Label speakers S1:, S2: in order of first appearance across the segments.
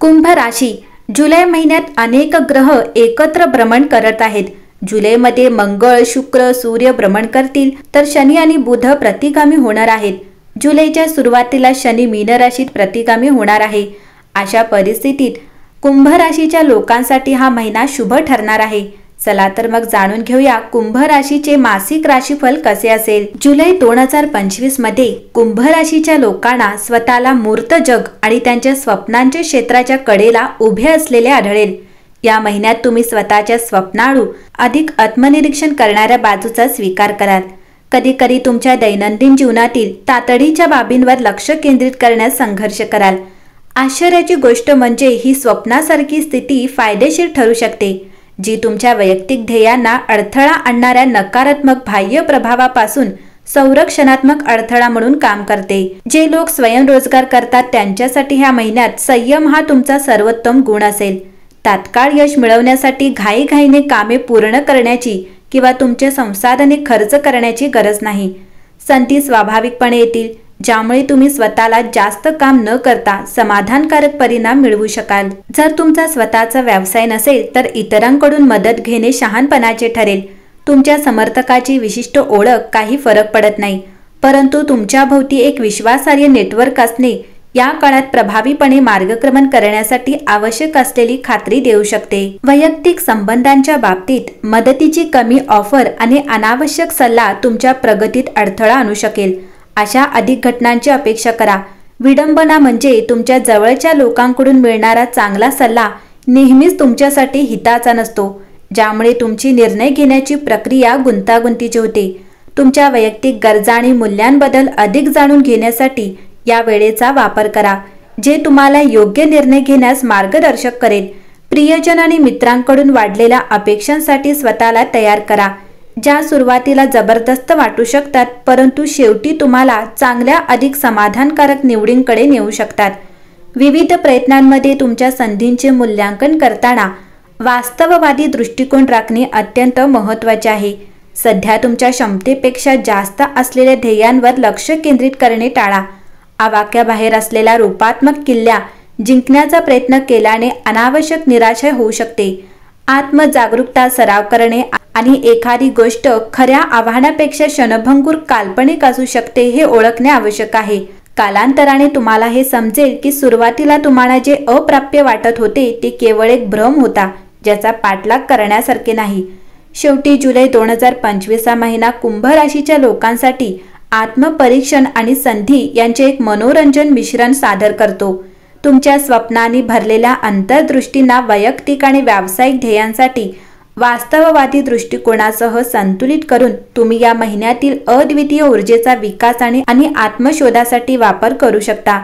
S1: कुंभ राशी जुलै महिन्यात अनेक ग्रह एकत्र भ्रमण करत आहेत। जुलैमध्ये मंगळ, शुक्र, सूर्य भ्रमण करतील, तर शनी आणि बुध प्रतिगामी होणार आहेत। जुलैच्या सुरुवातीला शनी मीन राशीत प्रतिगामी होणार आहे। अशा परिस्थितीत कुंभ राशीच्या लोकांसाठी हा महिना शुभ ठरणार आहे। चला तर मग जाणून घेऊया कुंभ राशीचे मासिक राशीफल कसे असेल। जुलै 2025 मध्ये कुंभ राशीच्या लोकांना स्वतःला मूर्त जग आणि त्यांच्या स्वप्नांच्या क्षेत्राच्या कडेला उभे असलेले आढळेल। या महिन्यात तुम्ही स्वतःच्या स्वप्नाळू अधिक आत्मनिरीक्षण करणाऱ्या बाजूचा स्वीकार कराल। कधी कधी तुमच्या दैनंदिन जीवनातील तातडीच्या बाबींवर लक्ष केंद्रित करण्यास संघर्ष कराल। आश्चर्याची गोष्ट म्हणजे ही स्वप्नासारखी स्थिती फायदेशीर ठरू शकते, जी तुमच्या वैयक्तिक ध्येयांना अडथळा आणणाऱ्या नकारात्मक बाह्य प्रभावापासून संरक्षणात्मक अडथळा म्हणून काम करते। जे लोक स्वयंरोजगार करतात त्यांच्यासाठी ह्या महिन्यात संयम हा तुमचा सर्वोत्तम गुण असेल। तात्काळ यश मिळवण्यासाठी घाईघाईने कामे पूर्ण करण्याची किंवा तुमचे संसाधने खर्च करण्याची गरज नाही। संधी स्वाभाविकपणे येतील, ज्यामुळे तुम्ही स्वतःला जास्त काम न करता समाधानकारक परिणाम मिळवू शकाल। जर तुमचा स्वतःचा व्यवसाय नसेल तर इतरांकडून मदत घेणे शहाणपणाचे ठरेल। तुमच्या समर्थकाची विशिष्ट ओळख काही फरक पडत नाही, परंतु तुमच्या भोवती एक विश्वासार्ह नेटवर्क असणे या काळात प्रभावीपणे मार्गक्रमण करण्यासाठी आवश्यक असलेली खात्री देऊ शकते। वैयक्तिक संबंधांच्या बाबतीत मदतीची कमी ऑफर आणि अनावश्यक सल्ला तुमच्या प्रगतीत अडथळा आणू शकेल। अशा अधिक घटनांची अपेक्षा करा। विडंबना म्हणजे तुमच्या जवळच्या लोकांकडून मिळणारा चांगला सल्ला नेहमीच तुमच्यासाठी हिताचा नसतो, ज्यामुळे तुमची निर्णय घेण्याची प्रक्रिया गुंतागुंतीची होते। तुमच्या वैयक्तिक गरजा आणि मूल्यांबद्दल अधिक जाणून घेण्यासाठी या वेळेचा वापर करा, जे तुम्हाला योग्य निर्णय घेण्यास मार्गदर्शक करेल। प्रियजन आणि मित्रांकडून वाढलेल्या अपेक्षांसाठी स्वतःला तयार करा, ज्या सुरुवातीला जबरदस्त वाटू शकतात परंतु शेवटी तुम्हाला चांगल्या अधिक समाधानकारक निवडींकडे नेऊ शकतात। विविध प्रयत्नांमध्ये तुमच्या संधींचे मूल्यांकन करताना वास्तववादी दृष्टिकोन राखणे अत्यंत महत्त्वाचे आहे। सध्या तुमच्या क्षमतेपेक्षा जास्त असलेल्या ध्येयांवर लक्ष केंद्रित करणे टाळा। आवाक्याबाहेर असलेल्या रूपात्मक किल्ल्या जिंकण्याचा प्रयत्न केल्याने अनावश्यक निराशा होऊ शकते। आत्मजागरूकता सराव करणे आणि एखादी गोष्ट खऱ्या आव्हानापेक्षा क्षणभंगूर काल्पनिक असू शकते हे ओळखणे आवश्यक आहे। कालांतराने तुम्हाला हे समजेल की सुरुवातीला तुम्हाला जे अप्राप्य वाटत होते ते केवळ एक भ्रम होता, ज्याचा पाठलाग करण्यासारखे नाही। शेवटी जुलै 2025 हा महिना कुंभ राशीच्या लोकांसाठी आत्मपरीक्षण आणि संधी यांचे एक मनोरंजन मिश्रण सादर करतो। तुमच्या स्वप्नांनी भरलेल्या अंतर्दृष्टींना वैयक्तिक आणि व्यावसायिक ध्येयांसाठी वास्तववादी दृष्टिकोनासह संतुलित करून तुम्ही या महिन्यातील अद्वितीय ऊर्जेचा विकास आणि आत्मशोधासाठी वापर करू शकता।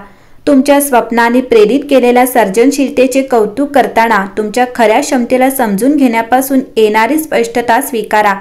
S1: तुमच्या स्वप्नांनी प्रेरित केलेल्या सर्जनशीलतेचे कौतुक करताना तुमच्या खऱ्या क्षमतेला समजून घेण्यापासून येणारी स्पष्टता स्वीकारा।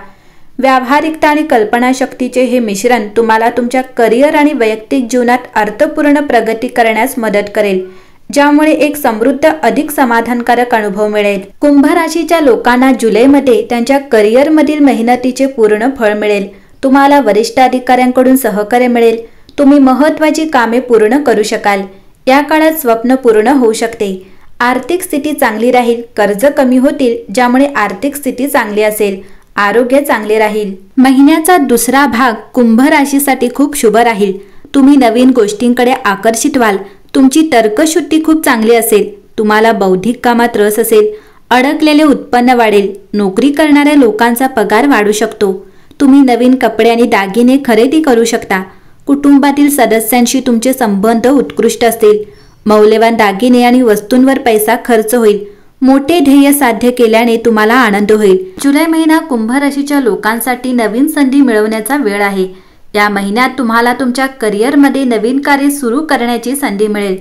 S1: व्यावहारिकता आणि कल्पनाशक्तीचे हे मिश्रण तुम्हाला तुमच्या करिअर आणि वैयक्तिक जीवनात अर्थपूर्ण प्रगती करण्यास मदत करेल, ज्यामुळे एक समृद्ध अधिक समाधानकारक अनुभव मिळेल। कुंभ राशीच्या लोकांना जुलैमध्ये त्यांच्या करिअरमधील मेहनतीचे पूर्ण फळ मिळेल। तुम्हाला वरिष्ठ अधिकाऱ्यांकडून सहकार्य मिळेल। तुम्ही महत्त्वाची कामे पूर्ण करू शकाल। या काळात स्वप्न पूर्ण होऊ शकते। आर्थिक स्थिती चांगली राहील। कर्ज कमी होतील, ज्यामुळे आर्थिक स्थिती चांगली असेल। आरोग्य चांगले राहील। महिन्याचा दुसरा भाग कुंभ राशीसाठी खूप शुभ राहील। तुम्ही नवीन गोष्टींकडे आकर्षित व्हाल। तुमची तर्कशुद्धी खूप चांगली असेल। तुम्हाला बौद्धिक कामात रस असेल। अडकलेले उत्पन्न वाढेल। नोकरी करणाऱ्या लोकांचा पगार वाढू शकतो। तुम्ही नवीन कपडे आणि दागिने खरेदी करू शकता। कुटुंबातील सदस्यांशी तुमचे संबंध उत्कृष्ट असतील। मौल्यवान दागिने आणि वस्तूंवर पैसा खर्च होईल। मोठे ध्येय साध्य केल्याने तुम्हाला आनंद होईल। जुलै महिना कुंभ राशीच्या लोकांसाठी नवीन संधी मिळवण्याचा वेळ आहे। या महिन्यात तुम्हाला तुमच्या करिअरमध्ये नवीन कार्य सुरू करण्याची संधी मिळेल,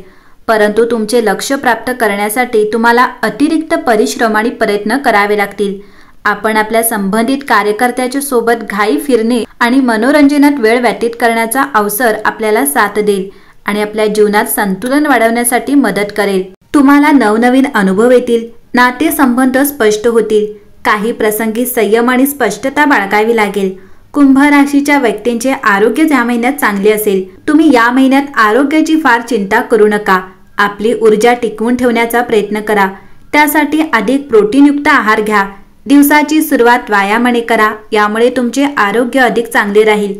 S1: परंतु तुमचे लक्ष्य प्राप्त करण्यासाठी तुम्हाला अतिरिक्त परिश्रम आणि प्रयत्न करावे लागतील। आपण आपल्या संबंधित कार्यकर्त्याच्या सोबत घाई फिरणे आणि मनोरंजनात वेळ व्यतीत करण्याचा अवसर आपल्याला साथ देईल आणि आपल्या जीवनात संतुलन वाढवण्यासाठी मदत करेल। तुम्हाला नवनवीन अनुभव येतील। नातेसंबंध स्पष्ट होतील। काही प्रसंगी संयम आणि स्पष्टता बाळगावी लागेल। कुंभ राशीच्या व्यक्तींचे आरोग्य या महिन्यात चांगले असेल। तुम्ही या महिन्यात आरोग्याची फार चिंता करू नका। आपली ऊर्जा टिकवून ठेवण्याचा प्रयत्न करा. त्यासाठी अधिक प्रोटीनयुक्त आहार घ्या. दिवसाची सुरुवात व्यायामाने करा. यामुळे तुमचे आरोग्य अधिक चांगले राहील.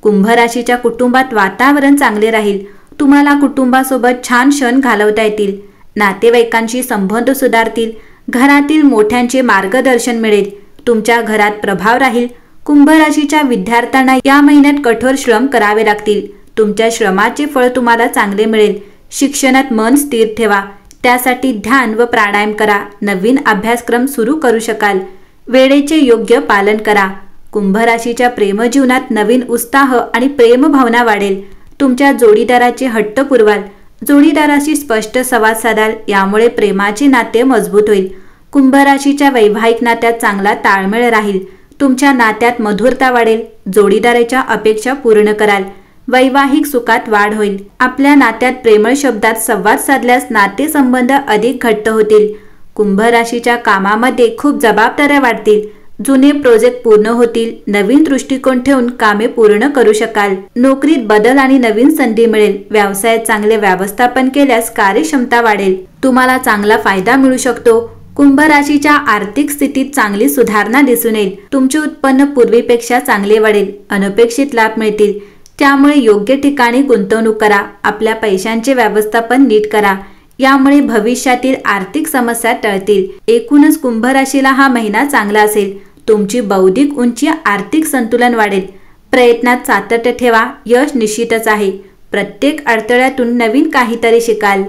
S1: कुंभ राशीच्या कुटुंबात वातावरण चांगले राहील. तुम्हाला कुटुंबासोबत छान क्षण घालवता येतील. नातेवाईकांशी संबंध सुधारतील. घरातील मोठ्यांचे मार्गदर्शन मिळेल. तुमच्या घरात प्रभाव राहील. कुंभ राशीच्या विद्यार्थ्यांना या महिन्यात कठोर श्रम करावे लागतील. तुमच्या श्रमाचे फळ तुम्हाला चांगले मिळेल. शिक्षणात मन स्थिर ठेवा. त्यासाठी ध्यान व प्राणायाम करा. नवीन अभ्यासक्रम सुरू करू शकाल. वेळेचे योग्य पालन करा. कुंभ राशीच्या प्रेमजीवनात नवीन उत्साह आणि प्रेमभावना वाढेल. तुमच्या जोडीदाराचे हट्ट पुरवाल. जोडीदाराशी स्पष्ट संवाद साधाल. यामुळे प्रेमाचे नाते मजबूत होईल. कुंभ राशीच्या वैवाहिक नात्यात चांगला ताळमेळ राहील. तुमच्या नात्यात मधुरता वाढेल. जोडीदाराच्या अपेक्षा पूर्ण कराल. वैवाहिक सुखात वाढ होईल. आपल्या नात्यात प्रेमळ शब्दात संवाद साधल्यास नातेसंबंध अधिक घट्ट होतील. कुंभ राशीच्या कामामध्ये खूप जबाबदाऱ्या वाढतील. जुने प्रोजेक्ट पूर्ण होतील. नवीन दृष्टिकोन ठेवून कामे पूर्ण करू शकाल. नोकरीत बदल आणि नवीन संधी मिळेल. व्यवसायात चांगले व्यवस्थापन केल्यास कार्यक्षमता वाढेल. तुम्हाला चांगला फायदा मिळू शकतो. कुंभ राशीच्या आर्थिक स्थितीत चांगली सुधारणा दिसून येईल. तुमचे उत्पन्न पूर्वीपेक्षा चांगले वाढेल. अनपेक्षित लाभ मिळतील. त्यामुळे योग्य ठिकाणी गुंतवणूक करा. आपल्या पैशांचे व्यवस्थापन नीट करा. यामुळे भविष्यातील आर्थिक समस्या टळतील. एकूणच कुंभ राशीला हा महिना चांगला असेल. तुमची बौद्धिक उंची, आर्थिक संतुलन वाढेल. प्रयत्नात सातत्य ठेवा. यश निश्चितच आहे. प्रत्येक अडथळ्यातून नवीन काहीतरी शिकाल.